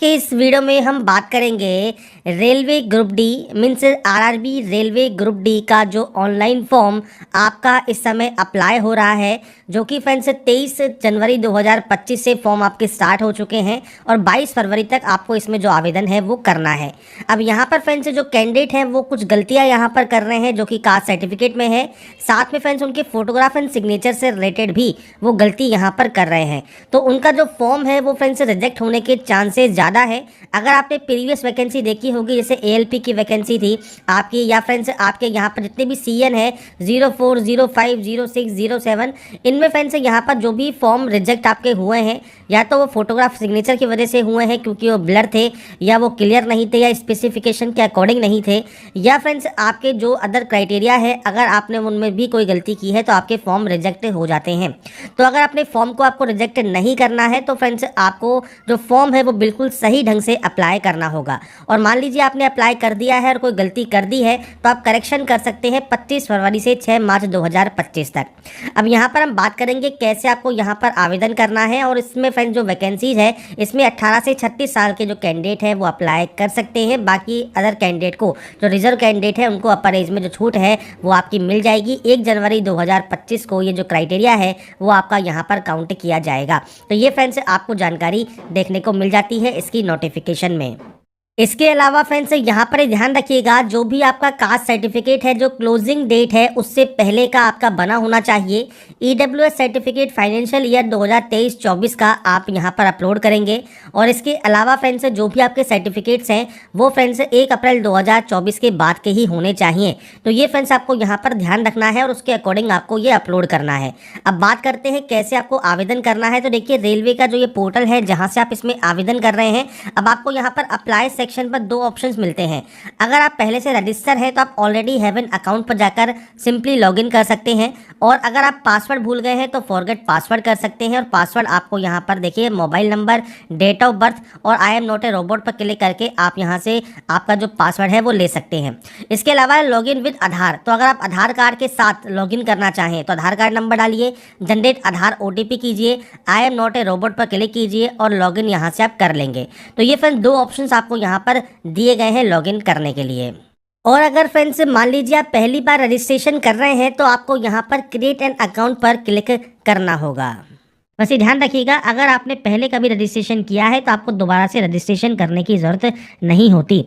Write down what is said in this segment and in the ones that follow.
के इस वीडियो में हम बात करेंगे railway group D means RRB railway group D का जो ऑनलाइन फॉर्म आपका इस समय अप्लाई हो रहा है, जो कि फ्रेंड्स 23 जनवरी 2025 से फॉर्म आपके स्टार्ट हो चुके हैं और 22 फरवरी तक आपको इसमें जो आवेदन है वो करना है। अब यहाँ पर फ्रेंड्स जो कैंडिडेट हैं वो कुछ गलतियाँ यहाँ पर कर रहे हैं जो कि कास्ट सर्टिफिकेट में है, साथ में फ्रेंड्स उनके फोटोग्राफ एंड सिग्नेचर से रिलेटेड भी वो गलती यहाँ पर कर रहे हैं, तो उनका जो फॉर्म है वो फ्रेंड्स रिजेक्ट होने के चांसेस ज़्यादा है। अगर आपने प्रीवियस वैकेंसी देखी होगी, जैसे एएलपी की वैकेंसी थी आपकी, या फ्रेंड्स आपके यहाँ पर जितने भी सीएन है 04, 05, 06, 07, इनमें फ्रेंड्स यहाँ पर जो भी फॉर्म रिजेक्ट आपके हुए हैं, या तो वो फोटोग्राफ सिग्नेचर की वजह से हुए हैं क्योंकि वो ब्लर थे, या वो क्लियर नहीं थे, या स्पेसिफिकेशन के अकॉर्डिंग नहीं थे, या फ्रेंड्स आपके जो अदर क्राइटेरिया है अगर आपने उनमें भी कोई गलती की है तो आपके फॉर्म रिजेक्ट हो जाते हैं। तो अगर अपने फॉर्म को आपको रिजेक्ट नहीं करना है तो फ्रेंड्स आपको जो फॉर्म है वो बिल्कुल सही ढंग से अप्लाई करना होगा। और मान लीजिए आपने अप्लाई कर दिया है और कोई गलती कर दी है तो आप करेक्शन कर सकते हैं 25 फरवरी से 6 मार्च 2025 तक। अब यहाँ पर हम बात करेंगे कैसे आपको यहाँ पर आवेदन करना है, और इसमें फ्रेंड्स जो वैकेंसीज है इसमें 18 से 36 साल के जो कैंडिडेट हैं वो अप्लाई कर सकते हैं। बाकी अदर कैंडिडेट को, जो रिजर्व कैंडिडेट है, उनको अपर एज में जो छूट है वो आपकी मिल जाएगी। 1 जनवरी 2025 को ये जो क्राइटेरिया है वो आपका यहाँ पर काउंट किया जाएगा। तो ये फ्रेंड्स आपको जानकारी देखने को मिल जाती है इसकी नोटिफिकेशन में। इसके अलावा फ्रेंड्स यहाँ पर ध्यान रखिएगा, जो भी आपका कास्ट सर्टिफिकेट है जो क्लोजिंग डेट है उससे पहले का आपका बना होना चाहिए। ईडब्ल्यूएस सर्टिफिकेट फाइनेंशियल ईयर 2023-24 का आप यहाँ पर अपलोड करेंगे। और इसके अलावा फ्रेंड्स जो भी आपके सर्टिफिकेट्स हैं वो फ्रेंड्स 1 अप्रैल 2024 के बाद के ही होने चाहिए। तो ये फ्रेंड्स आपको यहाँ पर ध्यान रखना है और उसके अकॉर्डिंग आपको ये अपलोड करना है। अब बात करते हैं कैसे आपको आवेदन करना है। तो देखिए, रेलवे का जो ये पोर्टल है जहाँ से आप इसमें आवेदन कर रहे हैं, अब आपको यहाँ पर अप्लाई सेक्शन पर 2 ऑप्शंस मिलते हैं। अगर आप पहले से रजिस्टर हैं तो आप ऑलरेडी हैव एन अकाउंट पर जाकर सिंपली लॉगिन कर सकते हैं, और अगर आप पासवर्ड भूल गए हैं तो फॉरगेट पासवर्ड कर सकते हैं। और पासवर्ड आपको यहाँ पर देखिए mobile number, date of birth और I am not a robot पर क्लिक करके आप यहाँ से आपका जो पासवर्ड है वो ले सकते हैं। इसके अलावा लॉगिन विद आधार, तो अगर आप आधार कार्ड के साथ लॉगिन करना चाहें तो आधार कार्ड नंबर डालिए, जनरेट आधार ओटीपी कीजिए, आई एम नॉट ए रोबोट पर क्लिक कीजिए और लॉगिन यहाँ से आप कर लेंगे। तो ये फ्रेंड्स 2 ऑप्शंस आपको यहाँ पर दिए गए हैं लॉगिन करने के लिए। और अगर फ्रेंड्स मान लीजिए आप पहली बार रजिस्ट्रेशन कर रहे हैं तो आपको यहाँ पर क्रिएट एन अकाउंट पर क्लिक करना होगा। बस ये ध्यान रखिएगा, अगर आपने पहले कभी रजिस्ट्रेशन किया है तो आपको दोबारा से रजिस्ट्रेशन करने की ज़रूरत नहीं होती।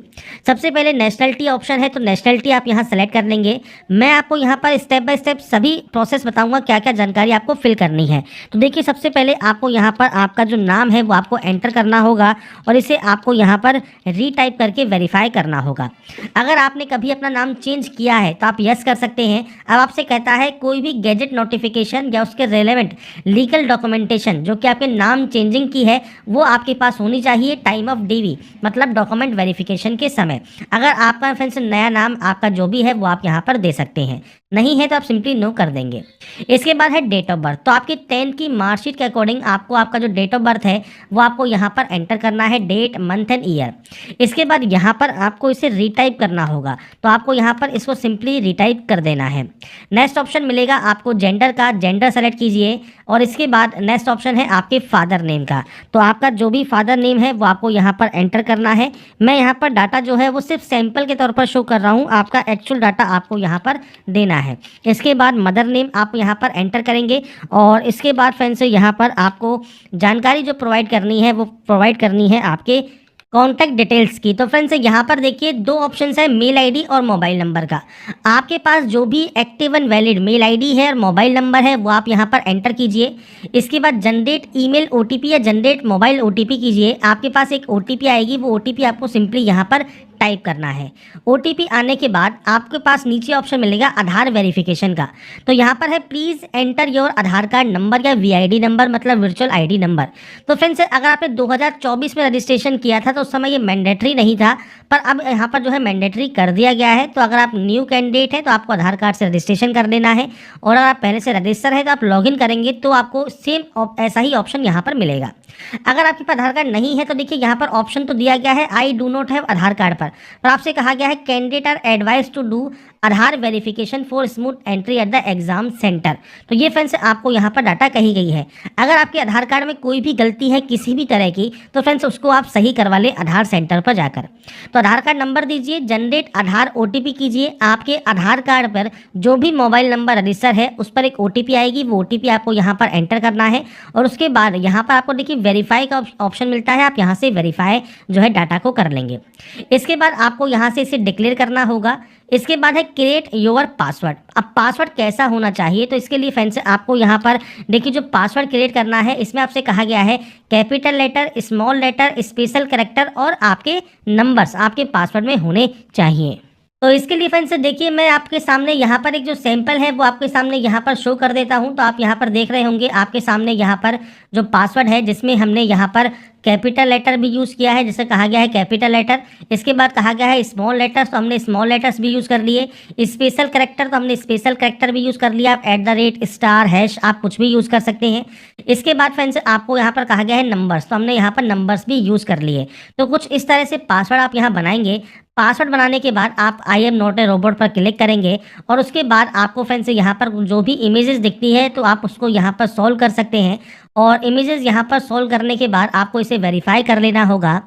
सबसे पहले नेशनलिटी ऑप्शन है, तो नेशनलिटी आप यहाँ सेलेक्ट कर लेंगे। मैं आपको यहाँ पर स्टेप बाय स्टेप सभी प्रोसेस बताऊंगा क्या क्या जानकारी आपको फिल करनी है। तो देखिए, सबसे पहले आपको यहाँ पर आपका जो नाम है वो आपको एंटर करना होगा और इसे आपको यहाँ पर रीटाइप करके वेरीफाई करना होगा। अगर आपने कभी अपना नाम चेंज किया है तो आप यस कर सकते हैं। अब आपसे कहता है कोई भी गैजेट नोटिफिकेशन या उसके रिलेवेंट लीगल डॉक्यूमेंटेशन जो कि आपके नाम चेंजिंग की है वो आपके पास होनी चाहिए टाइम ऑफ डीवी, मतलब डॉक्यूमेंट वेरिफिकेशन के समय। अगर आपका फ्रेंड्स नया नाम आपका जो भी है वो आप यहाँ पर दे सकते हैं, नहीं है तो आप सिंपली नो कर देंगे। इसके बाद है डेट ऑफ बर्थ, तो आपकी 10th की मार्कशीट के अकॉर्डिंग आपको आपका जो डेट ऑफ बर्थ है वो आपको यहाँ पर एंटर करना है, डेट, मंथ एंड ईयर। इसके बाद यहाँ पर आपको इसे रीटाइप करना होगा, तो आपको यहाँ पर इसको सिंपली रीटाइप कर देना है। नेक्स्ट ऑप्शन मिलेगा आपको जेंडर का, जेंडर सेलेक्ट कीजिए। और इसके बाद नेक्स्ट ऑप्शन है आपके फादर नेम का, तो आपका जो भी फादर नेम है वो आपको यहाँ पर एंटर करना है। मैं यहाँ पर डाटा जो है वो सिर्फ सैंपल के तौर पर शो कर रहा हूँ, आपका एक्चुअल डाटा आपको यहाँ पर देना है। इसके बाद मदर नेम आप यहाँ पर एंटर करेंगे, और इसके बाद फ्रेंड्स यहाँ पर आपको जानकारी जो प्रोवाइड करनी है वो प्रोवाइड करनी है आपके कॉन्टैक्ट डिटेल्स की। तो फ्रेंड्स यहाँ पर देखिए 2 ऑप्शंस है, मेल आईडी और मोबाइल नंबर का। आपके पास जो भी active and valid mail ID है और मोबाइल नंबर है वो आप यहाँ पर एंटर कीजिए। इसके बाद जनरेट ईमेल ओटीपी या जनरेट मोबाइल ओटीपी कीजिए। आपके पास एक ओटीपी आएगी, वो ओटीपी आपको सिंपली यहाँ पर टाइप करना है। ओटीपी आने के बाद आपके पास नीचे ऑप्शन मिलेगा आधार वेरिफिकेशन का, तो यहाँ पर है please enter your Aadhaar card number या वीआईडी नंबर, मतलब वर्चुअल आईडी नंबर। तो फ्रेंड्स अगर आपने 2024 में रजिस्ट्रेशन किया था तो उस समय ये मैंडेटरी नहीं था, पर अब यहाँ पर जो है मैंडेटरी कर दिया गया है। तो अगर आप न्यू कैंडिडेट हैं तो आपको आधार कार्ड से रजिस्ट्रेशन कर लेना है, और अगर आप पहले से रजिस्टर है तो आप लॉगिन करेंगे तो आपको सेम ऐसा ही ऑप्शन यहाँ पर मिलेगा। अगर आपके पास आधार कार्ड नहीं है तो देखिए यहाँ पर ऑप्शन तो दिया गया है I do not have Aadhaar card पर आपसे कहा गया है candidate are advised to do Aadhaar verification for smooth entry at the exam centre. तो ये फ्रेंड्स आपको यहाँ पर डाटा कही गई है। अगर आपके आधार कार्ड में कोई भी गलती है किसी भी तरह की, तो फ्रेंड्स उसको आप सही करवा लें आधार सेंटर पर जाकर। तो आधार कार्ड नंबर दीजिए, जनरेट आधार OTP कीजिए। आपके आधार कार्ड पर जो भी मोबाइल नंबर रजिस्टर है उस पर एक OTP आएगी, वो OTP आपको यहाँ पर एंटर करना है। और उसके बाद यहाँ पर आपको देखिए वेरीफाई का ऑप्शन मिलता है, आप यहाँ से वेरीफाई जो है डाटा को कर लेंगे। इसके बाद आपको यहाँ से इसे डिक्लेयर करना होगा। इसके बाद है क्रिएट योर पासवर्ड। अब पासवर्ड कैसा होना चाहिए, तो इसके लिए फ्रेंड्स आपको यहाँ पर देखिए जो पासवर्ड क्रिएट करना है इसमें आपसे कहा गया है capital letter, small letter, special character और आपके नंबर्स आपके पासवर्ड में होने चाहिए। तो इसके लिए फ्रेंड्स देखिए मैं आपके सामने यहाँ पर एक जो सैंपल है वो आपके सामने यहाँ पर शो कर देता हूँ। तो आप यहाँ पर देख रहे होंगे आपके सामने यहाँ पर जो पासवर्ड है जिसमें हमने यहाँ पर कैपिटल लेटर भी यूज़ किया है, जैसे कहा गया है कैपिटल लेटर। इसके बाद कहा गया है स्मॉल लेटर्स, तो हमने स्मॉल लेटर्स भी यूज़ कर लिए। स्पेशल कैरेक्टर, तो हमने स्पेशल कैरेक्टर भी यूज़ कर लिया। आप @ आप कुछ भी यूज़ कर सकते हैं। इसके बाद फ्रेंड्स आपको यहाँ पर कहा गया है नंबर्स, तो हमने यहाँ पर नंबर्स भी यूज़ कर लिए। तो कुछ इस तरह से पासवर्ड आप यहाँ बनाएंगे। पासवर्ड बनाने के बाद आप आई एम नॉट ए रोबोट पर क्लिक करेंगे और उसके बाद आपको फ्रेंड्स यहाँ पर जो भी इमेजेस दिखती है तो आप उसको यहाँ पर सॉल्व कर सकते हैं। और इमेजेस यहाँ पर सॉल्व करने के बाद आपको इसे वेरीफाई कर लेना होगा।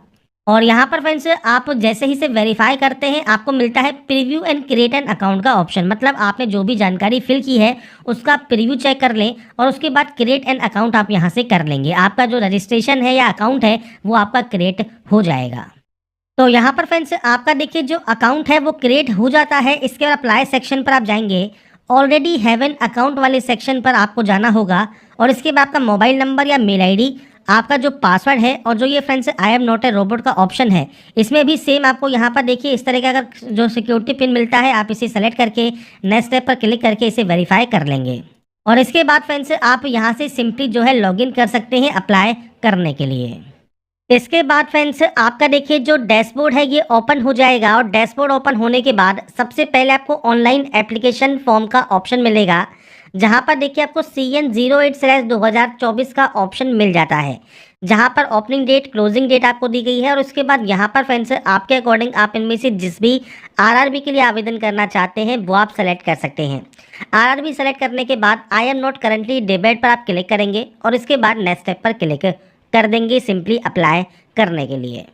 और यहाँ पर फ्रेंड्स आप जैसे ही इसे वेरीफाई करते हैं आपको मिलता है preview and create an account का ऑप्शन। मतलब आपने जो भी जानकारी फिल की है उसका प्रीव्यू चेक कर लें और उसके बाद क्रिएट एन अकाउंट आप यहाँ से कर लेंगे। आपका जो रजिस्ट्रेशन है या अकाउंट है वो आपका क्रिएट हो जाएगा। तो यहाँ पर फ्रेंड्स आपका देखिए जो अकाउंट है वो क्रिएट हो जाता है। इसके बाद अप्लाई सेक्शन पर आप जाएंगे, ऑलरेडी हैव एन अकाउंट वाले सेक्शन पर आपको जाना होगा और इसके बाद आपका मोबाइल नंबर या मेल आईडी, आपका जो पासवर्ड है और जो ये friends I am not a robot का ऑप्शन है इसमें भी सेम आपको यहाँ पर देखिए इस तरह का अगर जो सिक्योरिटी पिन मिलता है आप इसे सेलेक्ट करके नेक्स्ट स्टेप पर क्लिक करके इसे वेरीफाई कर लेंगे। और इसके बाद फ्रेंड्स आप यहाँ से सिंपली जो है लॉगिन कर सकते हैं अप्लाई करने के लिए। इसके बाद फ्रेंड्स आपका देखिए जो डैशबोर्ड है ये ओपन हो जाएगा और डैशबोर्ड ओपन होने के बाद सबसे पहले आपको ऑनलाइन एप्लीकेशन फॉर्म का ऑप्शन मिलेगा, जहां पर देखिए आपको CN08/2024 का ऑप्शन मिल जाता है, जहां पर ओपनिंग डेट क्लोजिंग डेट आपको दी गई है। और उसके बाद यहाँ पर फ्रेंड्स आपके अकॉर्डिंग आप इनमें से जिस भी RRB के लिए आवेदन करना चाहते हैं वो आप सेलेक्ट कर सकते हैं। RRB सेलेक्ट करने के बाद आई एम नॉट करंटली डिबेट पर आप क्लिक करेंगे और इसके बाद नेक्स्ट स्टेप पर क्लिक कर देंगे सिंपली अप्लाई करने के लिए।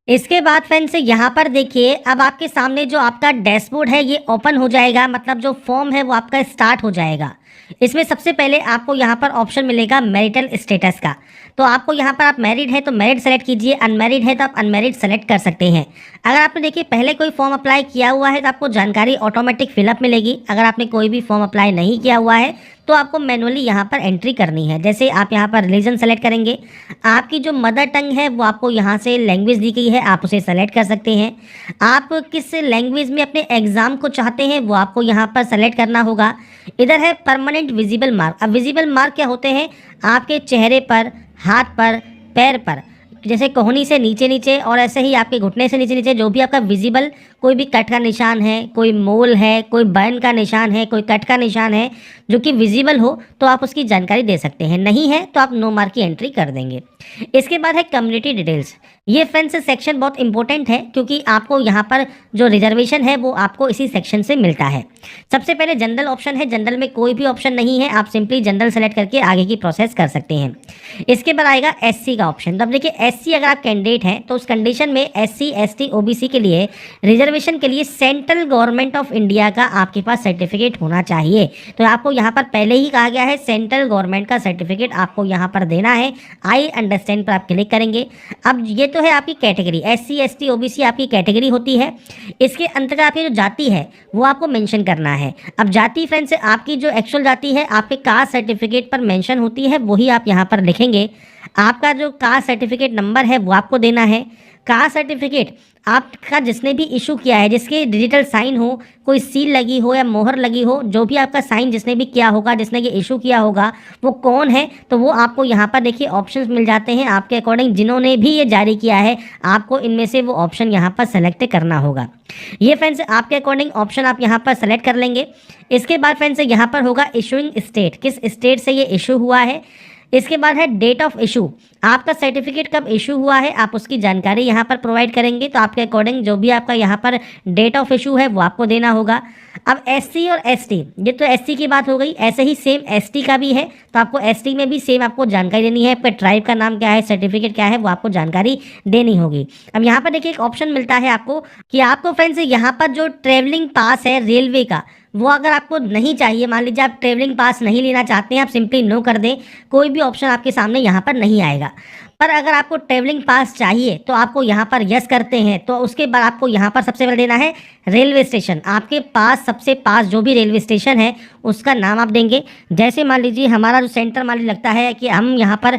इसके बाद फ्रेंड्स यहाँ पर देखिए अब आपके सामने जो आपका डैशबोर्ड है ये ओपन हो जाएगा, मतलब जो फॉर्म है वो आपका स्टार्ट हो जाएगा। इसमें सबसे पहले आपको यहाँ पर ऑप्शन मिलेगा मैरिटल स्टेटस का। तो आपको यहाँ पर आप मैरिड है तो मैरिड सेलेक्ट कीजिए, अनमैरिड है तो आप अनमैरिड सेलेक्ट कर सकते हैं। अगर आपने देखिए पहले कोई फॉर्म अप्लाई किया हुआ है तो आपको जानकारी ऑटोमेटिक फिलअप मिलेगी। अगर आपने कोई भी फॉर्म अप्लाई नहीं किया हुआ है तो आपको मैनुअली यहाँ पर एंट्री करनी है। जैसे आप यहाँ पर रिलीजन सेलेक्ट करेंगे, आपकी जो मदर टंग है वो आपको यहाँ से लैंग्वेज दी गई है आप उसे सेलेक्ट कर सकते हैं। आप किस लैंग्वेज में अपने एग्जाम को चाहते हैं वो आपको यहाँ पर सेलेक्ट करना होगा। इधर है परमानेंट विजिबल मार्क। अब विजिबल मार्क क्या होते हैं, आपके चेहरे पर, हाथ पर, पैर पर, जैसे कोहनी से नीचे नीचे और ऐसे ही आपके घुटने से नीचे नीचे जो भी आपका विजिबल कोई भी कट का निशान है, कोई मोल है, कोई बर्न का निशान है, कोई कट का निशान है जो कि विजिबल हो तो आप उसकी जानकारी दे सकते हैं। नहीं है तो आप नो मार्क की एंट्री कर देंगे। इसके बाद है कम्युनिटी डिटेल्स। ये फ्रेंड्स सेक्शन बहुत इंपॉर्टेंट है क्योंकि आपको यहाँ पर जो रिजर्वेशन है वो आपको इसी सेक्शन से मिलता है। सबसे पहले जनरल ऑप्शन है, जनरल में कोई भी ऑप्शन नहीं है, आप सिंपली जनरल सेलेक्ट करके आगे की प्रोसेस कर सकते हैं। इसके बाद आएगा SC का ऑप्शन। तो अब देखिए SC अगर आप कैंडिडेट हैं तो उस कंडीशन में SC ST OBC के लिए रिजर्वेशन के लिए सेंट्रल गवर्नमेंट ऑफ इंडिया का आपके पास सर्टिफिकेट होना चाहिए। तो आपको यहाँ पर पहले ही कहा गया है सेंट्रल गवर्नमेंट का सर्टिफिकेट आपको यहाँ पर देना है। आई अंडरस्टैंड पर आप क्लिक करेंगे। अब ये तो है आपकी कैटेगरी, SC ST OBC आपकी कैटेगरी होती है। इसके अंतर्गत आपकी जो जाति है वो आपको मेंशन करना है। अब जाति फ्रेंड्स आपकी जो एक्चुअल जाति है आपके कास्ट सर्टिफिकेट पर मेंशन होती है, वही आप यहाँ पर लिखेंगे। आपका जो कास्ट सर्टिफिकेट नंबर है वो आपको देना है। कास्ट सर्टिफिकेट आपका जिसने भी इशू किया है, जिसके डिजिटल साइन हो, कोई सील लगी हो या मोहर लगी हो, जो भी आपका साइन जिसने भी किया होगा, जिसने ये इशू किया होगा वो कौन है, तो वो आपको यहाँ पर देखिए ऑप्शंस मिल जाते हैं आपके अकॉर्डिंग। जिन्होंने भी ये जारी किया है आपको इनमें से वो ऑप्शन यहाँ पर सेलेक्ट करना होगा। ये फ्रेंड्स आपके अकॉर्डिंग ऑप्शन आप यहाँ पर सेलेक्ट कर लेंगे। इसके बाद फ्रेंड्स यहाँ पर होगा इशूइंग स्टेट, किस स्टेट से ये इशू हुआ है। इसके बाद है डेट ऑफ इशू, आपका सर्टिफिकेट कब इशू हुआ है आप उसकी जानकारी यहाँ पर प्रोवाइड करेंगे, तो आपके अकॉर्डिंग जो भी आपका यहाँ पर डेट ऑफ इशू है वो आपको देना होगा। अब एससी और एसटी, ये तो एससी की बात हो गई, ऐसे ही सेम एसटी का भी है, तो आपको एसटी में भी सेम आपको जानकारी देनी है। आपका ट्राइब का नाम क्या है, सर्टिफिकेट क्या है, वो आपको जानकारी देनी होगी। अब यहाँ पर देखिए एक ऑप्शन मिलता है आपको कि आपको फ्रेंड्स यहाँ पर जो ट्रेवलिंग पास है रेलवे का, वो अगर आपको नहीं चाहिए, मान लीजिए आप ट्रेवलिंग पास नहीं लेना चाहते हैं, आप सिंपली नो कर दें, कोई भी ऑप्शन आपके सामने यहाँ पर नहीं आएगा। पर अगर आपको ट्रेवलिंग पास चाहिए तो आपको यहाँ पर यस करते हैं, तो उसके बाद आपको यहाँ पर सबसे पहले देना है रेलवे स्टेशन। आपके पास सबसे पास जो भी रेलवे स्टेशन है उसका नाम आप देंगे। जैसे मान लीजिए हमारा जो सेंटर मान लीजिए लगता है कि हम यहाँ पर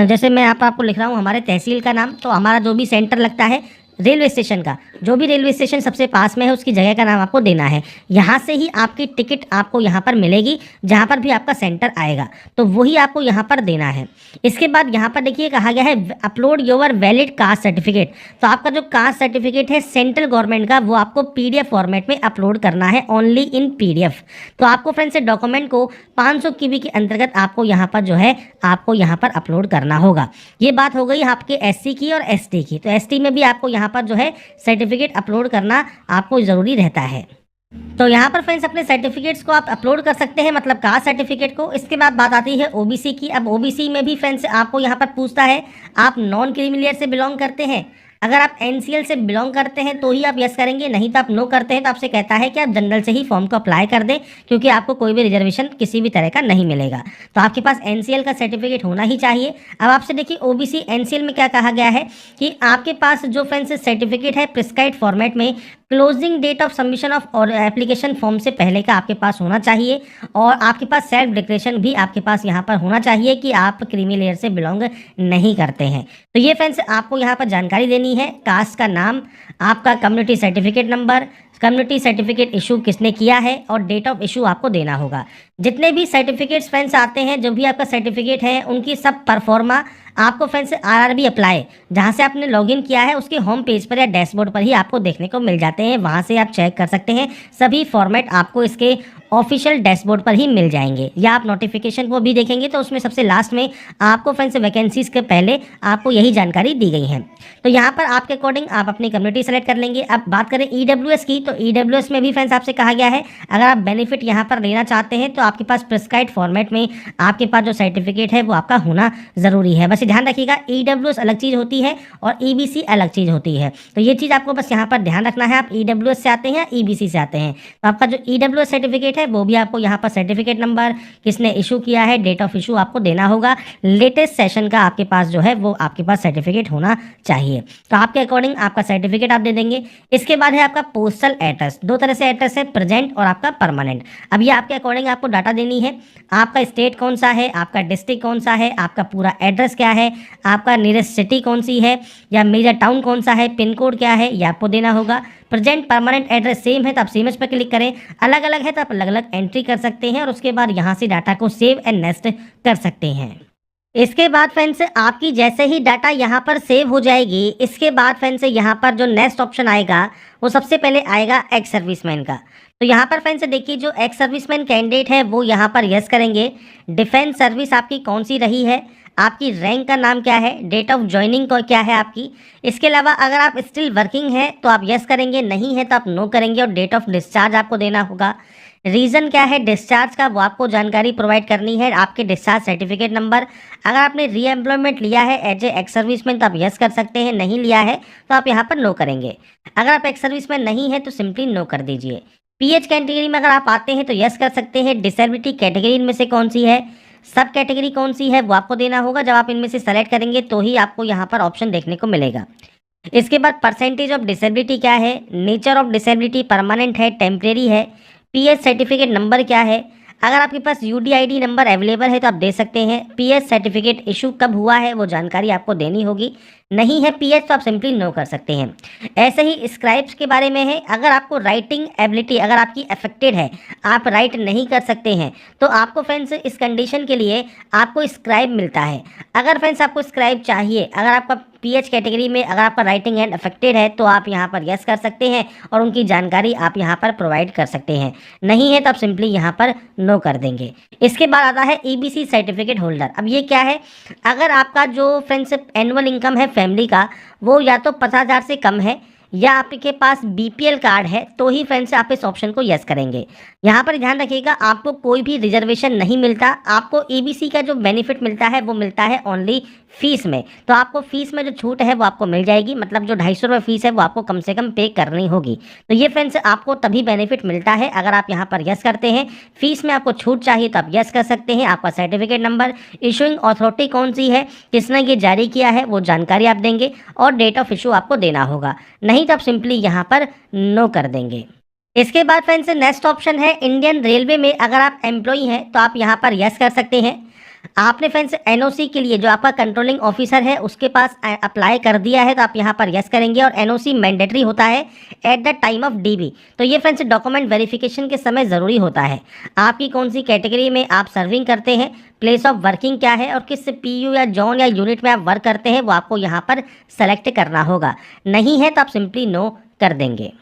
जैसे मैं यहाँ पर आपको लिख रहा हूँ हमारे तहसील का नाम, तो हमारा जो भी सेंटर लगता है रेलवे स्टेशन का, जो भी रेलवे स्टेशन सबसे पास में है उसकी जगह का नाम आपको देना है। यहाँ से ही आपकी टिकट आपको यहाँ पर मिलेगी, जहाँ पर भी आपका सेंटर आएगा तो वही आपको यहाँ पर देना है। इसके बाद यहाँ पर देखिए कहा गया है upload your valid caste certificate. तो आपका जो कास्ट सर्टिफिकेट है सेंट्रल गवर्नमेंट का, वो आपको PDF फॉर्मेट में अपलोड करना है, ओनली इन PDF। तो आपको फ्रेंड्स से डॉक्यूमेंट को 500 KB के अंतर्गत आपको यहाँ पर जो है आपको यहाँ पर अपलोड करना होगा। ये बात हो गई आपके SC की और ST की। तो ST में भी आपको यहाँ पर जो है सर्टिफिकेट अपलोड करना आपको ज़रूरी रहता है। तो यहाँ पर फ्रेंड्स अपने सर्टिफिकेट्स को आप अपलोड कर सकते हैं, मतलब कास्ट सर्टिफिकेट को। इसके बाद बात आती है OBC की। अब OBC में भी फ्रेंड्स आपको यहाँ पर पूछता है आप नॉन क्रीमी लेयर से बिलोंग करते हैं। अगर आप NCL से बिलोंग करते हैं तो ही आप यस करेंगे, नहीं तो आप नो करते हैं तो आपसे कहता है कि आप जनरल से ही फॉर्म को अप्लाई कर दें, क्योंकि आपको कोई भी रिजर्वेशन किसी भी तरह का नहीं मिलेगा। तो आपके पास NCL का सर्टिफिकेट होना ही चाहिए। अब आपसे देखिए OBC NCL में क्या कहा गया है कि आपके पास जो फ्रेंड्स सर्टिफिकेट है प्रिस्क्राइब्ड फॉर्मेट में closing date of submission of और एप्लीकेशन फॉर्म से पहले का आपके पास होना चाहिए, और आपके पास सेल्फ डिक्लेरेशन भी आपके पास यहाँ पर होना चाहिए कि आप क्रीमी लेयर से बिलोंग नहीं करते हैं। तो ये फ्रेंड्स आपको यहाँ पर जानकारी देनी है। कास्ट का नाम, आपका community certificate number, community certificate issue किसने किया है, और डेट ऑफ इशू आपको देना होगा। जितने भी सर्टिफिकेट्स फ्रेंड्स आते हैं, जो भी आपका सर्टिफिकेट है, उनकी सब परफॉर्मा आपको फ्रेंड्स RRB अप्लाई जहाँ से आपने लॉगिन किया है उसके होम पेज पर या डैशबोर्ड पर ही आपको देखने को मिल जाते हैं। वहाँ से आप चेक कर सकते हैं, सभी फॉर्मेट आपको इसके ऑफिशियल डैशबोर्ड पर ही मिल जाएंगे। या आप नोटिफिकेशन को भी देखेंगे तो उसमें सबसे लास्ट में आपको फ्रेंड्स वैकेंसीज के पहले आपको यही जानकारी दी गई है। तो यहाँ पर आपके अकॉर्डिंग आप अपनी कम्युनिटी सेलेक्ट कर लेंगे। अब बात करें EWS की, तो EWS में भी फ्रेंड्स आपसे कहा गया है अगर आप बेनिफिट यहाँ पर लेना चाहते हैं तो आपके पास प्रिस्क्राइब्ड फॉर्मेट में आपके पास जो सर्टिफिकेट है वो आपका होना ज़रूरी है। बस ध्यान रखिएगा EWS अलग चीज़ होती है और EBC अलग चीज़ होती है, तो ये चीज़ आपको बस यहाँ पर ध्यान रखना है। आप EWS से आते हैं या EBC से आते हैं, तो आपका जो EWS सर्टिफिकेट है वो भी आपको यहाँ पर सर्टिफिकेट नंबर, किसने इशू किया है, डेट ऑफ इशू आपको देना होगा। लेटेस्ट सेशन का आपके पास जो है वो आपके पास सर्टिफिकेट होना चाहिए। तो आपके अकॉर्डिंग आपका सर्टिफिकेट आप दे देंगे। इसके बाद है आपका पोस्टल एड्रेस। दो तरह से एड्रेस है, प्रेजेंट और आपका परमानेंट। अब ये आपके अकॉर्डिंग आपको डाटा देनी है, आपका स्टेट कौन सा है, आपका डिस्ट्रिक्ट कौन सा है, आपका पूरा एड्रेस क्या है, आपका नियरेस्ट सिटी कौन सी है या मेजर टाउन कौन सा है, पिन कोड क्या है, ये आपको देना होगा। प्रेजेंट परमानेंट एड्रेस सेम है तो आप सेम पर क्लिक करें, अलग अलग है तो आप अलग अलग एंट्री कर सकते हैं और उसके बाद यहाँ से डाटा को सेव एंड नेक्स्ट कर सकते हैं। इसके बाद फ्रेंड्स आपकी जैसे ही डाटा यहाँ पर सेव हो जाएगी, इसके बाद फ्रेंड्स यहाँ पर जो नेक्स्ट ऑप्शन आएगा वो सबसे पहले आएगा एक्स सर्विसमैन का। तो यहाँ पर फ्रेंड्स देखिए जो एक्स सर्विसमैन कैंडिडेट है वो यहाँ पर यस करेंगे। डिफेंस सर्विस आपकी कौन सी रही है, आपकी रैंक का नाम क्या है, डेट ऑफ ज्वाइनिंग को क्या है आपकी। इसके अलावा अगर आप स्टिल वर्किंग हैं तो आप यस करेंगे, नहीं है तो आप नो करेंगे और डेट ऑफ डिस्चार्ज आपको देना होगा। रीज़न क्या है डिस्चार्ज का वो आपको जानकारी प्रोवाइड करनी है, आपके डिस्चार्ज सर्टिफिकेट नंबर। अगर आपने री एम्प्लॉयमेंट लिया है एज ए एक्स सर्विसमैन तो आप यस कर सकते हैं, नहीं लिया है तो आप यहाँ पर नो करेंगे। अगर आप एक्स सर्विसमैन नहीं है तो सिंपली नो कर दीजिए। PH कैटेगरी में अगर आप आते हैं तो यस कर सकते हैं। डिसेबिलिटी कैटेगरी इनमें से कौन सी है, सब कैटेगरी कौन सी है वो आपको देना होगा। जब आप इनमें से सेलेक्ट करेंगे तो ही आपको यहाँ पर ऑप्शन देखने को मिलेगा। इसके बाद परसेंटेज ऑफ डिसेबिलिटी क्या है, नेचर ऑफ डिसेबिलिटी परमानेंट है, टेम्परेरी है, PH सर्टिफिकेट नंबर क्या है। अगर आपके पास UDID नंबर अवेलेबल है तो आप दे सकते हैं। PH सर्टिफिकेट इशू कब हुआ है वो जानकारी आपको देनी होगी। नहीं है पीएच तो आप सिंपली नो कर सकते हैं। ऐसे ही स्क्राइब्स के बारे में है, अगर आपको राइटिंग एबिलिटी अगर आपकी अफेक्टेड है, आप राइट नहीं कर सकते हैं, तो आपको फ्रेंड्स इस कंडीशन के लिए आपको स्क्राइब मिलता है। अगर फ्रेंड्स आपको स्क्राइब चाहिए, अगर आपका पीएच कैटेगरी में अगर आपका राइटिंग एंड अफेक्टेड है, तो आप यहाँ पर यस कर सकते हैं और उनकी जानकारी आप यहाँ पर प्रोवाइड कर सकते हैं। नहीं है तो आप सिंपली यहाँ पर नो कर देंगे। इसके बाद आता है ईबीसी सर्टिफिकेट होल्डर। अब ये क्या है, अगर आपका जो फ्रेंड्स एनुअल इनकम है फैमिली का, वो या तो 50,000 से कम है या आपके पास बीपीएल कार्ड है, तो ही फ्रेंड्स आप इस ऑप्शन को यस करेंगे। यहाँ पर ध्यान रखिएगा, आपको कोई भी रिजर्वेशन नहीं मिलता। आपको ईबीसी का जो बेनिफिट मिलता है वो मिलता है ओनली फीस में। तो आपको फीस में जो छूट है वो आपको मिल जाएगी, मतलब जो 250 रुपये फीस है वो आपको कम से कम पे करनी होगी। तो ये फ्रेंड्स आपको तभी बेनिफिट मिलता है अगर आप यहाँ पर यस करते हैं। फीस में आपको छूट चाहिए तो आप यस कर सकते हैं। आपका सर्टिफिकेट नंबर, इशूइंग अथॉरिटी कौन सी है, किसने ये जारी किया है, वो जानकारी आप देंगे और डेट ऑफ इशू आपको देना होगा। नहीं तो आप सिंपली यहाँ पर नो कर देंगे। इसके बाद फ्रेंड्स नेक्स्ट ऑप्शन है इंडियन रेलवे में अगर आप एम्प्लॉई हैं तो आप यहाँ पर यस कर सकते हैं। आपने फ्रेंड्स एनओसी के लिए जो आपका कंट्रोलिंग ऑफिसर है उसके पास अप्लाई कर दिया है, तो आप यहाँ पर यस करेंगे और एनओसी मैंडेटरी होता है at the time of dB. तो ये फ्रेंड्स डॉक्यूमेंट वेरिफिकेशन के समय ज़रूरी होता है। आपकी कौन सी कैटेगरी में आप सर्विंग करते हैं, प्लेस ऑफ वर्किंग क्या है और किस पीयू या जोन या यूनिट में आप वर्क करते हैं, वो आपको यहाँ पर सेलेक्ट करना होगा। नहीं है तो आप सिंपली नो कर देंगे।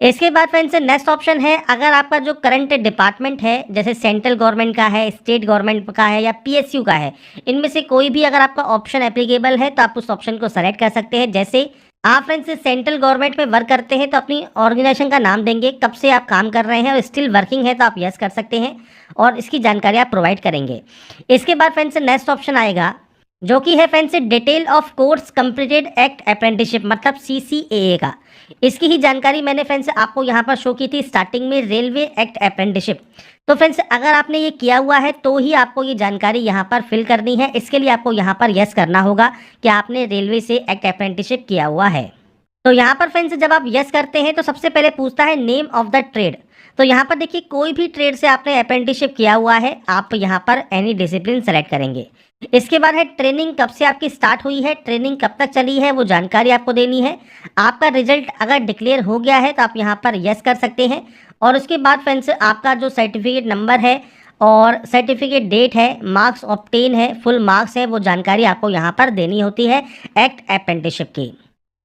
इसके बाद फ्रेंड्स नेक्स्ट ऑप्शन है अगर आपका जो करंट डिपार्टमेंट है, जैसे सेंट्रल गवर्नमेंट का है, स्टेट गवर्नमेंट का है या पीएसयू का है, इनमें से कोई भी अगर आपका ऑप्शन एप्लीकेबल है तो आप उस ऑप्शन को सेलेक्ट कर सकते हैं। जैसे आप फ्रेंड्स सेंट्रल गवर्नमेंट में वर्क करते हैं तो अपनी ऑर्गेनाइजेशन का नाम देंगे, कब से आप काम कर रहे हैं और स्टिल वर्किंग है तो आप यस कर सकते हैं और इसकी जानकारी आप प्रोवाइड करेंगे। इसके बाद फ्रेंड्स नेक्स्ट ऑप्शन आएगा जो कि है friends detail of course completed act apprenticeship, मतलब सीसीएए का। इसकी ही जानकारी मैंने फ्रेंड्स आपको यहाँ पर शो की थी स्टार्टिंग में, रेलवे एक्ट अप्रेंटिसशिप। तो फ्रेंड्स अगर आपने ये किया हुआ है तो ही आपको ये जानकारी यहाँ पर फिल करनी है। इसके लिए आपको यहाँ पर यस करना होगा कि आपने रेलवे से एक्ट अप्रेंटिसशिप किया हुआ है। तो यहाँ पर फ्रेंड्स जब आप यस करते हैं तो सबसे पहले पूछता है नेम ऑफ द ट्रेड। तो यहाँ पर देखिए कोई भी ट्रेड से आपने अप्रेंटिसशिप किया हुआ है, आप यहाँ पर एनी डिसिप्लिन सेलेक्ट करेंगे। इसके बाद है ट्रेनिंग कब से आपकी स्टार्ट हुई है, ट्रेनिंग कब तक चली है, वो जानकारी आपको देनी है। आपका रिजल्ट अगर डिक्लेयर हो गया है तो आप यहाँ पर यस कर सकते हैं। और उसके बाद फ्रेंड्स आपका जो सर्टिफिकेट नंबर है और सर्टिफिकेट डेट है, मार्क्स ऑब्टेन है, फुल मार्क्स है, वो जानकारी आपको यहाँ पर देनी होती है एक्ट अप्रेंटिसशिप की।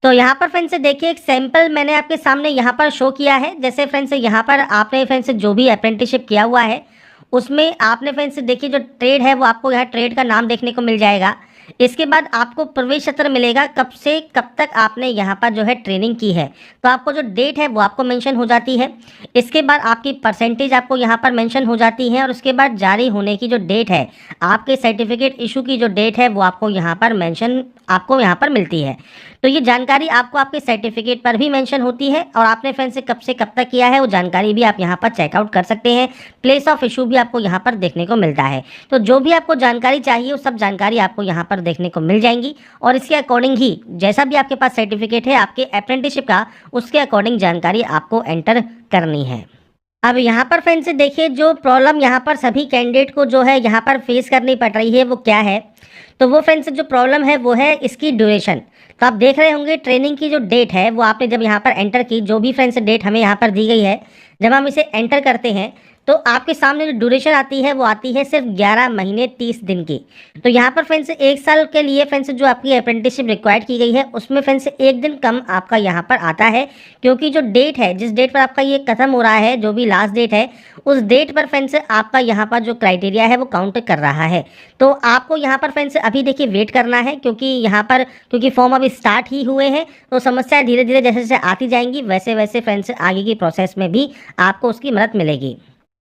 तो यहाँ पर फ्रेंड्स देखिए एक सैंपल मैंने आपके सामने यहाँ पर शो किया है। जैसे फ्रेंड्स यहाँ पर आपने फ्रेंड्स जो भी अप्रेंटिसशिप किया हुआ है उसमें आपने फ्रेंड्स देखिए जो ट्रेड है वो आपको यहाँ ट्रेड का नाम देखने को मिल जाएगा। इसके बाद आपको प्रवेश पत्र मिलेगा, कब से कब तक आपने यहाँ पर जो है ट्रेनिंग की है, तो आपको जो डेट है वो आपको मेंशन हो जाती है। इसके बाद आपकी परसेंटेज आपको यहाँ पर मेंशन हो जाती है और उसके बाद जारी होने की जो डेट है, आपके सर्टिफिकेट इशू की जो डेट है वो आपको यहाँ पर मेंशन आपको यहाँ पर मिलती है। तो ये जानकारी आपको आपके सर्टिफिकेट पर भी मेंशन होती है और आपने फ्रेंड्स से कब तक किया है वो जानकारी भी आप यहाँ पर चेकआउट कर सकते हैं। प्लेस ऑफ इशू भी आपको यहाँ पर देखने को मिलता है। तो जो भी आपको जानकारी चाहिए वो सब जानकारी आपको यहाँ पर देखने को मिल जाएंगी और इसके अकॉर्डिंग ही जैसा भी आपके पास सर्टिफिकेट है आपके अप्रेंटिसशिप का, उसके अकॉर्डिंग जानकारी आपको एंटर करनी है। अब यहाँ पर फ्रेंड्स देखिए जो प्रॉब्लम यहाँ पर सभी कैंडिडेट को जो है यहाँ पर फेस करनी पड़ रही है वो क्या है, तो वो फ्रेंड्स जो प्रॉब्लम है वो है इसकी ड्यूरेशन। तो आप देख रहे होंगे ट्रेनिंग की जो डेट है वो आपने जब यहाँ पर एंटर की, जो भी फ्रेंड्स डेट हमें यहाँ पर दी गई है, जब हम इसे एंटर करते हैं तो आपके सामने जो ड्यूरेशन आती है वो आती है सिर्फ 11 महीने 30 दिन की। तो यहाँ पर फ्रेंड्स 1 साल के लिए फ्रेंड्स जो आपकी अप्रेंटिसशिप रिक्वायर्ड की गई है उसमें फ्रेंड्स 1 दिन कम आपका यहाँ पर आता है, क्योंकि जो डेट है जिस डेट पर आपका ये खत्म हो रहा है, जो भी लास्ट डेट है उस डेट पर फ्रेंड्स आपका यहाँ पर जो क्राइटेरिया है वो काउंट कर रहा है। तो आपको यहाँ पर फ्रेंड्स अभी देखिए वेट करना है, क्योंकि यहाँ पर क्योंकि फॉर्म अभी स्टार्ट ही हुए हैं तो समस्याएं धीरे धीरे जैसे जैसे आती जाएंगी वैसे वैसे फ्रेंड्स आगे की प्रोसेस में भी आपको उसकी मदद मिलेगी।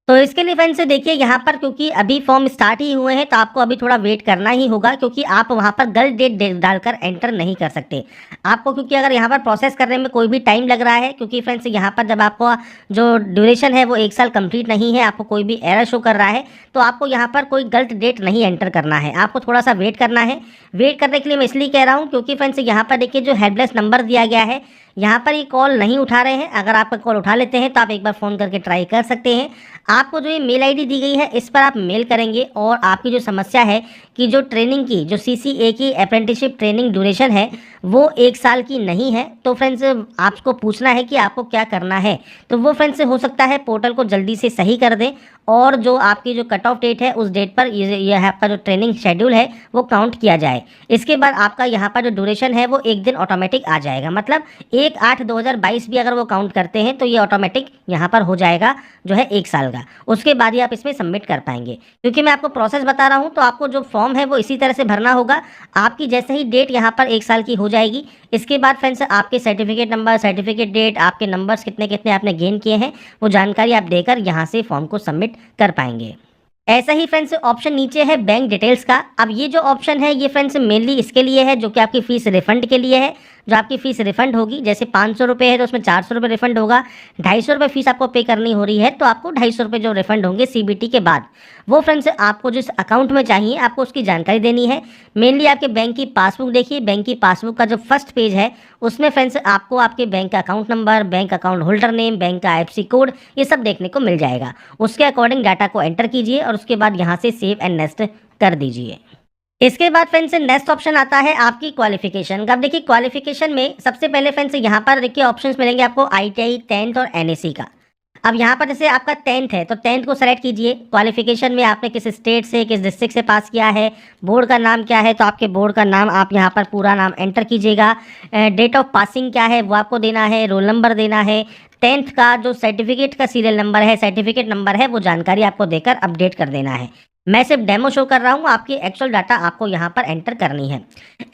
तो इसके लिए फ्रेंड्स देखिए यहाँ पर क्योंकि अभी फॉर्म स्टार्ट ही हुए हैं तो आपको अभी थोड़ा वेट करना ही होगा, क्योंकि आप वहाँ पर गलत डेट डालकर एंटर नहीं कर सकते आपको, क्योंकि अगर यहाँ पर प्रोसेस करने में कोई भी टाइम लग रहा है, क्योंकि फ्रेंड्स यहाँ पर जब आपको जो ड्यूरेशन है वो 1 साल कंप्लीट नहीं है, आपको कोई भी एरर शो कर रहा है तो आपको यहाँ पर कोई गलत डेट नहीं एंटर करना है, आपको थोड़ा सा वेट करना है। वेट करने के लिए मैं इसलिए कह रहा हूँ क्योंकि फ्रेंड्स यहाँ पर देखिए जो हेल्पलेस नंबर दिया गया है यहाँ पर ये कॉल नहीं उठा रहे हैं। अगर आपका कॉल उठा लेते हैं तो आप एक बार फ़ोन करके ट्राई कर सकते हैं। आपको जो ये मेल आईडी दी गई है इस पर आप मेल करेंगे और आपकी जो समस्या है कि जो ट्रेनिंग की जो सीसीए की अप्रेंटिसशिप ट्रेनिंग ड्यूरेशन है वो 1 साल की नहीं है। तो फ्रेंड्स आपको पूछना है कि आपको क्या करना है। तो वो फ्रेंड्स हो सकता है पोर्टल को जल्दी से सही कर दें और जो आपकी जो कट ऑफ डेट है उस डेट पर ये आपका जो ट्रेनिंग शेड्यूल है वो काउंट किया जाए। इसके बाद आपका यहाँ पर जो ड्यूरेशन है वो 1 दिन ऑटोमेटिक आ जाएगा, मतलब 1/8/2022 भी अगर वो काउंट करते हैं तो ये ऑटोमेटिक यहाँ पर हो जाएगा जो है 1 साल का। उसके बाद ही आप इसमें सबमिट कर पाएंगे। क्योंकि मैं आपको प्रोसेस बता रहा हूँ तो आपको जो फॉर्म है वो इसी तरह से भरना होगा। आपकी जैसे ही डेट यहाँ पर 1 साल की हो जाएगी, इसके बाद फ्रेंड्स आपके सर्टिफिकेट नंबर, सर्टिफिकेट डेट, आपके नंबर्स कितने कितने आपने गेन किए हैं वो जानकारी आप देकर यहाँ से फॉर्म को सबमिट कर पाएंगे। ऐसा ही फ्रेंड्स ऑप्शन नीचे है बैंक डिटेल्स का। अब ये जो ऑप्शन है ये फ्रेंड्स मेनली इसके लिए है जो कि आपकी फीस रिफंड के लिए है। जो आपकी फीस रिफंड होगी, जैसे 500 रुपये है तो उसमें 400 रुपये रिफंड होगा। 250 रुपये फीस आपको पे करनी हो रही है तो आपको 250 रुपये जो रिफंड होंगे सीबीटी के बाद, वो फ्रेंड्स आपको जिस अकाउंट में चाहिए आपको उसकी जानकारी देनी है। मेनली आपके बैंक की पासबुक देखिए, बैंक की पासबुक का जो फर्स्ट पेज है उसमें फ्रेंड्स आपको आपके बैंक का account number, bank account holder name, bank का आईएफएससी कोड ये सब देखने को मिल जाएगा। उसके अकॉर्डिंग डाटा को एंटर कीजिए और उसके बाद यहाँ से सेव एंड नेक्स्ट कर दीजिए। इसके बाद फ्रेंड्स नेक्स्ट ऑप्शन आता है आपकी क्वालिफिकेशन का। अब देखिए क्वालिफिकेशन में सबसे पहले फ्रेंड्स यहाँ पर देखिए ऑप्शंस मिलेंगे आपको आईटीआई, 10th और एनएससी का। अब यहाँ पर जैसे आपका 10th है तो 10th को सेलेक्ट कीजिए। क्वालिफिकेशन में आपने किस स्टेट से, किस डिस्ट्रिक्ट से पास किया है, बोर्ड का नाम क्या है तो आपके बोर्ड का नाम आप यहाँ पर पूरा नाम एंटर कीजिएगा। डेट ऑफ पासिंग क्या है वो आपको देना है, रोल नंबर देना है। 10th का जो सर्टिफिकेट का सीरियल नंबर है, सर्टिफिकेट नंबर है, वो जानकारी आपको देकर अपडेट कर देना है। मैं सिर्फ डेमो शो कर रहा हूँ, आपकी एक्चुअल डाटा आपको यहाँ पर एंटर करनी है।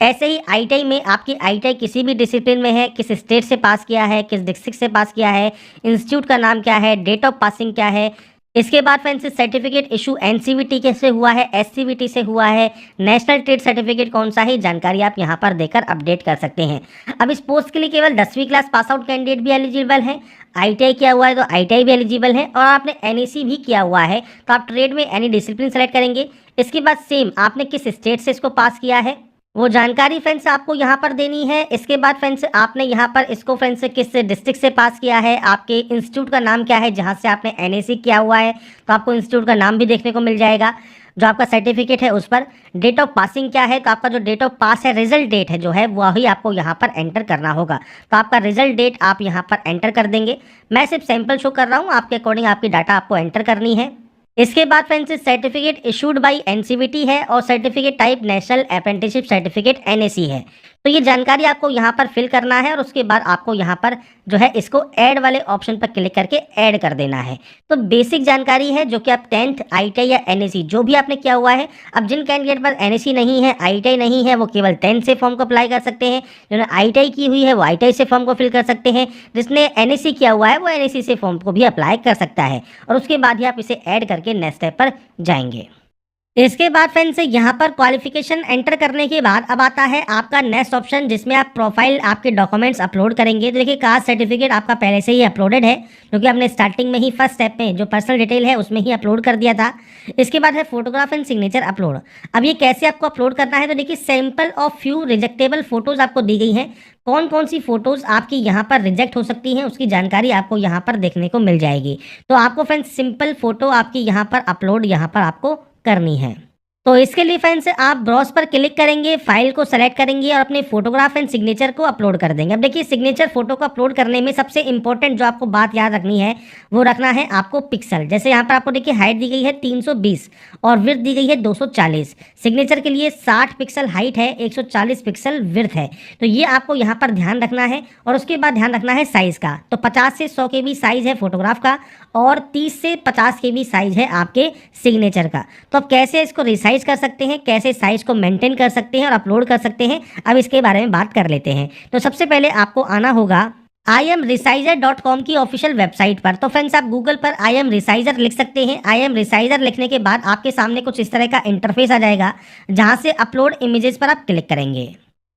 ऐसे ही आईटीआई में आपकी आईटीआई किसी भी डिसिप्लिन में है, किस स्टेट से पास किया है, किस डिस्ट्रिक्ट से पास किया है, इंस्टीट्यूट का नाम क्या है, डेट ऑफ पासिंग क्या है। इसके बाद फ्रेंड्स सर्टिफिकेट इशू एनसीवीटी कैसे हुआ है, एससीवीटी से हुआ है, नेशनल ट्रेड सर्टिफिकेट कौन सा है, जानकारी आप यहाँ पर देकर अपडेट कर सकते हैं। अब इस पोस्ट के लिए केवल 10वीं क्लास पास आउट कैंडिडेट भी एलिजिबल है। आईटीआई किया हुआ है तो आईटीआई भी एलिजिबल है और आपने एनईसी भी किया हुआ है तो आप ट्रेड में एनी डिसिप्लिन सेलेक्ट करेंगे। इसके बाद सेम आपने किस स्टेट से इसको पास किया है वो जानकारी फ्रेंड्स आपको यहाँ पर देनी है। इसके बाद फ्रेंड्स आपने यहाँ पर इसको फ्रेंड्स किस डिस्ट्रिक्ट से पास किया है, आपके इंस्टीट्यूट का नाम क्या है जहाँ से आपने एनएसी किया हुआ है तो आपको इंस्टीट्यूट का नाम भी देखने को मिल जाएगा। जो आपका सर्टिफिकेट है उस पर डेट ऑफ पासिंग क्या है तो आपका जो डेट ऑफ पास है, रिजल्ट डेट है जो है वही आपको यहाँ पर एंटर करना होगा। तो आपका रिजल्ट डेट आप यहाँ पर एंटर कर देंगे। मैं सिर्फ सैंपल शो कर रहा हूँ, आपके अकॉर्डिंग आपकी डाटा आपको एंटर करनी है। इसके बाद friends certificate issued by NCVT है और certificate type national apprenticeship certificate NAC है। तो ये जानकारी आपको यहाँ पर फिल करना है और उसके बाद आपको यहाँ पर जो है इसको ऐड वाले ऑप्शन पर क्लिक करके ऐड कर देना है। तो बेसिक जानकारी है जो कि आप 10th, आईटीआई या एनएसी जो भी आपने किया हुआ है। अब जिन कैंडिडेट पर एनएसी नहीं है, आईटीआई नहीं है, वो केवल 10th से फॉर्म को अप्लाई कर सकते हैं। जिन्होंने आईटीआई की हुई है वो आईटीआई से फॉर्म को फिल कर सकते हैं। जिसने एनएसी किया हुआ है वो एनएसी से फॉर्म को भी अप्लाई कर सकता है और उसके बाद ही आप इसे ऐड करके नेक्स्ट स्टेप पर जाएंगे। इसके बाद फ्रेंड्स यहाँ पर क्वालिफिकेशन एंटर करने के बाद अब आता है आपका नेक्स्ट ऑप्शन जिसमें आप प्रोफाइल, आपके डॉक्यूमेंट्स अपलोड करेंगे। तो देखिए कास्ट सर्टिफिकेट आपका पहले से ही अपलोडेड है क्योंकि आपने स्टार्टिंग में ही फर्स्ट स्टेप में जो पर्सनल डिटेल है उसमें ही अपलोड कर दिया था। इसके बाद है फोटोग्राफ एंड सिग्नेचर अपलोड। अब ये कैसे आपको अपलोड करना है तो देखिए सैंपल ऑफ फ्यू रिजेक्टेबल फोटोज आपको दी गई हैं। कौन कौन सी फोटोज आपकी यहाँ पर रिजेक्ट हो सकती हैं उसकी जानकारी आपको यहाँ पर देखने को मिल जाएगी। तो आपको फ्रेंड्स सिंपल फोटो आपकी यहाँ पर अपलोड यहाँ पर आपको करनी है। तो इसके लिए फ्रेंड्स आप ब्राउज पर क्लिक करेंगे, फाइल को सेलेक्ट करेंगे और अपने फोटोग्राफ एंड सिग्नेचर को अपलोड कर देंगे। अब देखिए सिग्नेचर फोटो को अपलोड करने में सबसे इंपॉर्टेंट जो आपको बात याद रखनी है वो रखना है आपको पिक्सल। जैसे यहाँ पर आपको देखिए हाइट दी गई है 320 और विड्थ दी गई है 240। सिग्नेचर के लिए 60 पिक्सल हाइट है, 140 पिक्सल विड्थ है। तो ये आपको यहाँ पर ध्यान रखना है और उसके बाद ध्यान रखना है साइज़ का। तो 50 से 100 KB साइज़ है फोटोग्राफ का और 30 से 50 KB साइज़ है आपके सिग्नेचर का। तो अब कैसे इसको रिसाइज कर सकते हैं, कैसे साइज को मेंटेन कर सकते हैं और अपलोड कर सकते हैं, अब इसके बारे में बात कर लेते हैं। तो सबसे पहले आपको आना होगा imresizer.com की ऑफिशियल वेबसाइट पर। तो फ्रेंड्स आप गूगल पर imresizer लिख सकते हैं। imresizer लिखने के बाद आपके सामने कुछ इस तरह का इंटरफेस आ जाएगा जहां से अपलोड इमेजेस पर आप क्लिक करेंगे।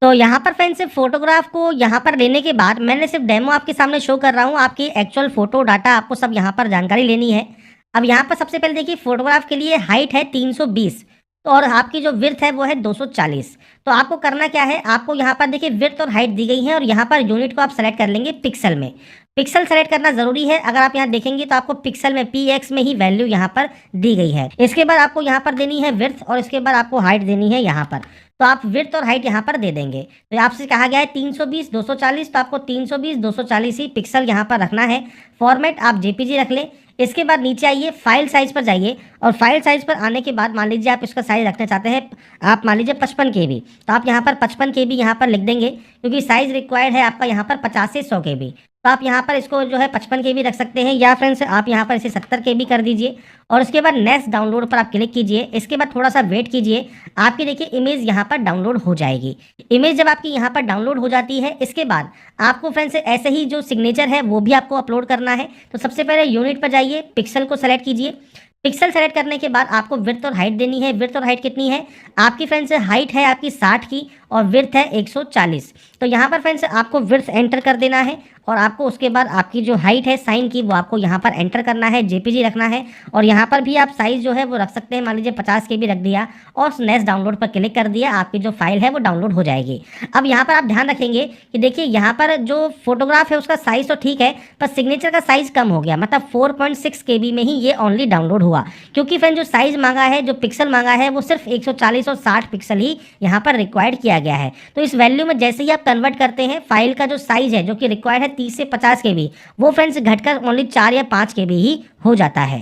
तो यहाँ पर फ्रेंड्स फोटोग्राफ को यहाँ पर लेने के बाद मैंने सिर्फ डेमो आपके सामने शो कर रहा हूँ, आपकी एक्चुअल फोटो डाटा आपको सब यहाँ पर जानकारी लेनी है। अब यहाँ पर सबसे पहले देखिए फोटोग्राफ के लिए हाइट है 320 तो और आपकी जो विड्थ है वो है 240। तो आपको करना क्या है, आपको यहाँ पर देखिए विड्थ और हाइट दी गई है और यहाँ पर यूनिट को आप सेलेक्ट कर लेंगे पिक्सल में। पिक्सल सेलेक्ट करना जरूरी है। अगर आप यहाँ देखेंगे तो आपको पिक्सल में px में ही वैल्यू यहाँ पर दी गई है। इसके बाद आपको यहाँ पर देनी है विड्थ और इसके बाद आपको हाइट देनी है यहाँ पर। तो आप विड्थ और हाइट यहाँ पर दे देंगे। तो आपसे कहा गया है 320 240, तो आपको 320 240 ही पिक्सल यहाँ पर रखना है। फॉर्मेट आप जेपीजी रख लें। इसके बाद नीचे आइए, फाइल साइज पर जाइए और फाइल साइज पर आने के बाद मान लीजिए आप इसका साइज रखना चाहते हैं, आप मान लीजिए 55 KB, तो आप यहाँ पर 55 KB यहाँ पर लिख देंगे, क्योंकि साइज रिक्वायर्ड है आपका यहाँ पर 50 से 100 KB। तो आप यहाँ पर इसको जो है 55 KB रख सकते हैं, या फ्रेंड्स आप यहाँ पर इसे 70 KB कर दीजिए। और उसके बाद नेक्स्ट डाउनलोड पर आप क्लिक कीजिए। इसके बाद थोड़ा सा वेट कीजिए, आपकी देखिए इमेज यहाँ पर डाउनलोड हो जाएगी। इमेज जब आपकी यहाँ पर डाउनलोड हो जाती है, इसके बाद आपको फ्रेंड्स ऐसे ही जो सिग्नेचर है वो भी आपको अपलोड करना है। तो सबसे पहले यूनिट पर जाइए, पिक्सल को सेलेक्ट कीजिए। पिक्सल सेलेक्ट करने के बाद आपको विड्थ और हाइट देनी है। विड्थ और हाइट कितनी है आपकी फ्रेंड्स, हाइट है आपकी 60 की और विड्थ है 140। तो यहाँ पर फ्रेंड्स आपको विड्थ एंटर कर देना है और आपको उसके बाद आपकी जो हाइट है साइन की वो आपको यहाँ पर एंटर करना है, जेपीजी रखना है। और यहाँ पर भी आप साइज जो है वो रख सकते हैं, मान लीजिए 50 KB रख दिया और नेक्स्ट डाउनलोड पर क्लिक कर दिया, आपकी जो फाइल है वो डाउनलोड हो जाएगी। अब यहाँ पर आप ध्यान रखेंगे कि देखिए यहाँ पर जो फोटोग्राफ है उसका साइज तो ठीक है, पर सिग्नेचर का साइज कम हो गया, मतलब 4.6 KB में ही ये ओनली डाउनलोड हुआ। क्योंकि फ्रेंड जो साइज मांगा है, जो पिक्सल मांगा है, वो सिर्फ 140 और 60 पिक्सल ही यहाँ पर रिक्वायर्ड किया गया है। तो इस वैल्यू में जैसे ही आप कन्वर्ट करते हैं, फाइल का जो साइज है जो कि रिक्वायर्ड है 30 से 50 KB, वो फ्रेंड्स घटकर ओनली 4 या 5 KB ही हो जाता है।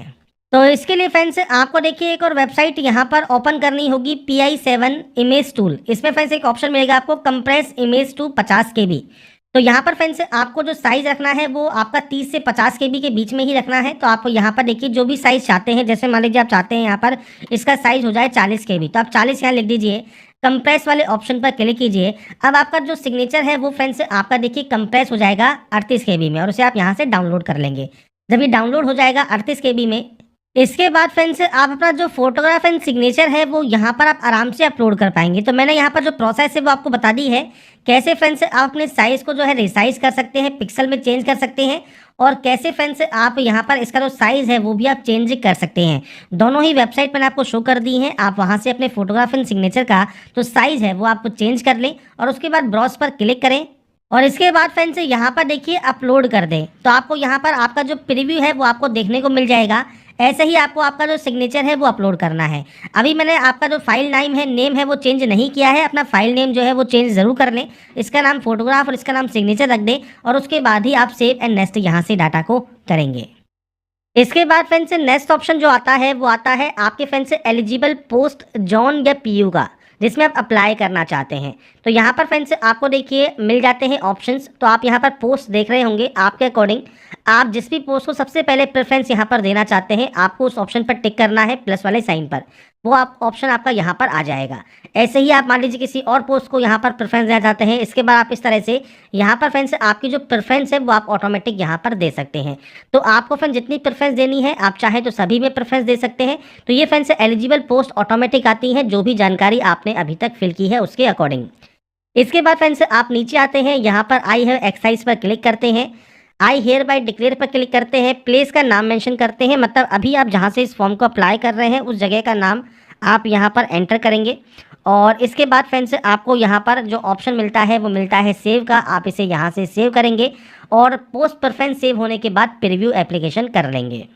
तो इसके लिए फ्रेंड्स आपको देखिए एक और वेबसाइट यहाँ पर ओपन करनी होगी, PI7 इमेज टूल। इसमें फ्रेंड्स एक ऑप्शन मिलेगा आपको, कंप्रेस इमेज टू 50 KB। तो यहाँ पर फ्रेंड्स आपको जो साइज रखना है वो आपका 30 से 50 KB के बीच में ही रखना है। तो आप यहाँ पर देखिए जो भी साइज चाहते हैं, जैसे मान लीजिए आप चाहते हैं यहाँ पर इसका साइज हो जाए 40 KB, तो आप 40 यहाँ लिख दीजिए। कंप्रेस वाले ऑप्शन पर क्लिक कीजिए। अब आपका जो सिग्नेचर है वो फ्रेंड्स आपका देखिए कंप्रेस हो जाएगा 38 KB में और उसे आप यहाँ से डाउनलोड कर लेंगे। जब ये डाउनलोड हो जाएगा 38 KB में, इसके बाद फ्रेंड्स आप अपना जो फोटोग्राफ एंड सिग्नेचर है वो यहाँ पर आप आराम से अपलोड कर पाएंगे। तो मैंने यहाँ पर जो प्रोसेस है वो आपको बता दी है, कैसे फ्रेंड्स आप अपने साइज को जो है रिसाइज कर सकते हैं, पिक्सल में चेंज कर सकते हैं, और कैसे फ्रेंड्स आप यहाँ पर इसका जो साइज है वो भी आप चेंज कर सकते हैं। दोनों ही वेबसाइट मैंने आपको शो कर दी हैं। आप वहाँ से अपने फोटोग्राफ एंड सिग्नेचर का जो साइज है वो आप चेंज कर लें और उसके बाद ब्राउज पर क्लिक करें और इसके बाद फ्रेंड्स यहाँ पर देखिए अपलोड कर दें। तो आपको यहाँ पर आपका जो प्रीव्यू है वो आपको देखने को मिल जाएगा। ऐसे ही आपको आपका जो सिग्नेचर है वो अपलोड करना है। अभी मैंने आपका जो फाइल नेम है वो चेंज नहीं किया है, अपना फाइल नेम जो है वो चेंज ज़रूर कर लें। इसका नाम फोटोग्राफ और इसका नाम सिग्नेचर रख दें और उसके बाद ही आप सेव एंड नेक्स्ट यहाँ से डाटा को करेंगे। इसके बाद फ्रेंड्स नेक्स्ट ऑप्शन जो आता है वो आता है आपके फ्रेंड्स एलिजिबल पोस्ट जॉन या PU का, जिसमें आप अप्लाई करना चाहते हैं। तो यहाँ पर फ्रेंड्स आपको देखिए मिल जाते हैं ऑप्शंस। तो आप यहाँ पर पोस्ट देख रहे होंगे, आपके अकॉर्डिंग आप जिस भी पोस्ट को सबसे पहले प्रेफरेंस यहाँ पर देना चाहते हैं, आपको उस ऑप्शन पर टिक करना है प्लस वाले साइन पर, वो आप ऑप्शन आपका यहाँ पर आ जाएगा। ऐसे ही आप मान लीजिए किसी और पोस्ट को यहाँ पर प्रेफरेंस देना चाहते हैं, इसके बाद आप इस तरह से यहाँ पर फ्रेंड्स आपकी जो प्रेफरेंस है वो आप ऑटोमेटिक यहाँ पर दे सकते हैं। तो आपको फ्रेंड्स जितनी प्रेफरेंस देनी है आप चाहे तो सभी में प्रेफरेंस दे सकते हैं। तो ये फ्रेंड्स एलिजिबल पोस्ट ऑटोमेटिक आती है, जो भी जानकारी आपने अभी तक फिल की है उसके अकॉर्डिंग। इसके बाद फ्रेंड्स आप नीचे आते हैं, यहाँ पर आई हैव एक्सरसाइज पर क्लिक करते हैं, आई हेयर बाय डिक्लेयर पर क्लिक करते हैं, प्लेस का नाम मेंशन करते हैं, मतलब अभी आप जहाँ से इस फॉर्म को अप्लाई कर रहे हैं उस जगह का नाम आप यहाँ पर एंटर करेंगे। और इसके बाद फ्रेंड्स आपको यहाँ पर जो ऑप्शन मिलता है वो मिलता है सेव का, आप इसे यहाँ से सेव करेंगे और पोस्ट प्रेफरेंस सेव होने के बाद प्रीव्यू एप्लीकेशन कर लेंगे।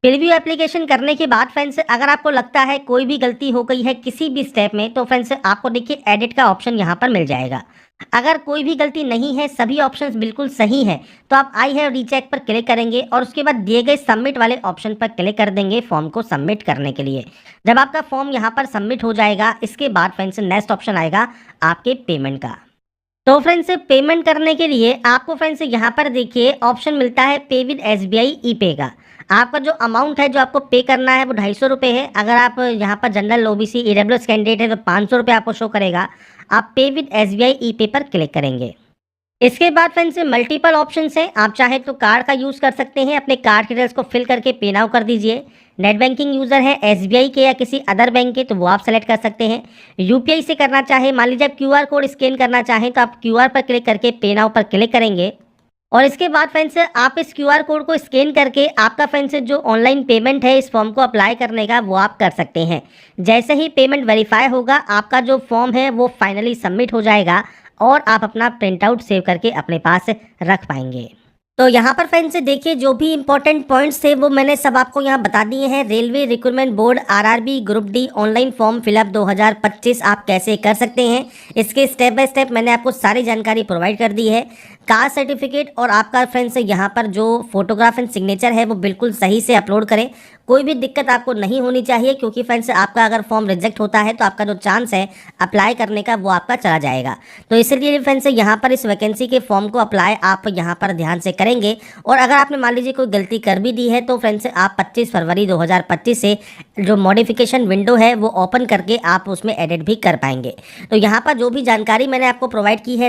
प्रीव्यू एप्लीकेशन करने के बाद फ्रेंड्स अगर आपको लगता है कोई भी गलती हो गई है किसी भी स्टेप में, तो फ्रेंड्स आपको देखिए एडिट का ऑप्शन यहाँ पर मिल जाएगा। अगर कोई भी गलती नहीं है, सभी ऑप्शंस बिल्कुल सही हैं, तो आप आई हैव रीचेक पर क्लिक करेंगे और उसके बाद दिए गए सबमिट वाले ऑप्शन पर क्लिक कर देंगे फॉर्म को सबमिट करने के लिए। जब आपका फॉर्म यहाँ पर सबमिट हो जाएगा, इसके बाद फ्रेंड्स नेक्स्ट ऑप्शन आएगा आपके पेमेंट का। तो फ्रेंड्स पेमेंट करने के लिए आपको फ्रेंड्स यहाँ पर देखिए ऑप्शन मिलता है पे विद SBI ई-पे का। आपका जो अमाउंट है जो आपको पे करना है वो 250 रुपये है। अगर आप यहाँ पर जनरल OBC EWS कैंडिडेट है तो 500 रुपये आपको शो करेगा। आप पे विद SBI ई-पे पर क्लिक करेंगे। इसके बाद फ्रेंड्स मल्टीपल ऑप्शंस हैं, आप चाहे तो कार्ड का यूज़ कर सकते हैं, अपने कार्ड डिटेल्स को फिल करके पे नाउ कर दीजिए। नेट बैंकिंग यूज़र है SBI के या किसी अदर बैंक के तो वो आप सेलेक्ट कर सकते हैं। UPI से करना चाहे, मान लीजिए आप QR कोड स्कैन करना चाहें तो आप QR पर क्लिक करके पे नाउ पर क्लिक करेंगे। और इसके बाद फ्रेंड्स आप इस क्यूआर कोड को स्कैन करके आपका फ्रेंड्स जो ऑनलाइन पेमेंट है इस फॉर्म को अप्लाई करने का वो आप कर सकते हैं। जैसे ही पेमेंट वेरीफाई होगा आपका जो फॉर्म है वो फाइनली सबमिट हो जाएगा और आप अपना प्रिंट आउट सेव करके अपने पास रख पाएंगे। तो यहाँ पर फ्रेंड्स देखिए जो भी इंपॉर्टेंट पॉइंट्स थे वो मैंने सब आपको यहाँ बता दिए हैं। Railway recruitment board RRB group D online form fill up 2025 आप कैसे कर सकते हैं, इसके स्टेप बाय स्टेप मैंने आपको सारी जानकारी प्रोवाइड कर दी है। कास्ट सर्टिफिकेट और आपका फ्रेंड्स यहाँ पर जो फोटोग्राफ एंड सिग्नेचर है वो बिल्कुल सही से अपलोड करें, कोई भी दिक्कत आपको नहीं होनी चाहिए, क्योंकि फ्रेंड्स आपका अगर फॉर्म रिजेक्ट होता है तो आपका जो चांस है अप्लाई करने का वो आपका चला जाएगा। तो इसलिए फ्रेंड्स यहाँ पर इस वैकेंसी के फॉर्म को अप्लाई आप यहाँ पर ध्यान से करेंगे। और अगर आपने मान लीजिए कोई गलती कर भी दी है तो फ्रेंड्स आप 25 फरवरी 2025 से जो मॉडिफिकेशन विंडो है वो ओपन करके आप उसमें एडिट भी कर पाएंगे। तो यहाँ पर जो भी जानकारी मैंने आपको प्रोवाइड की है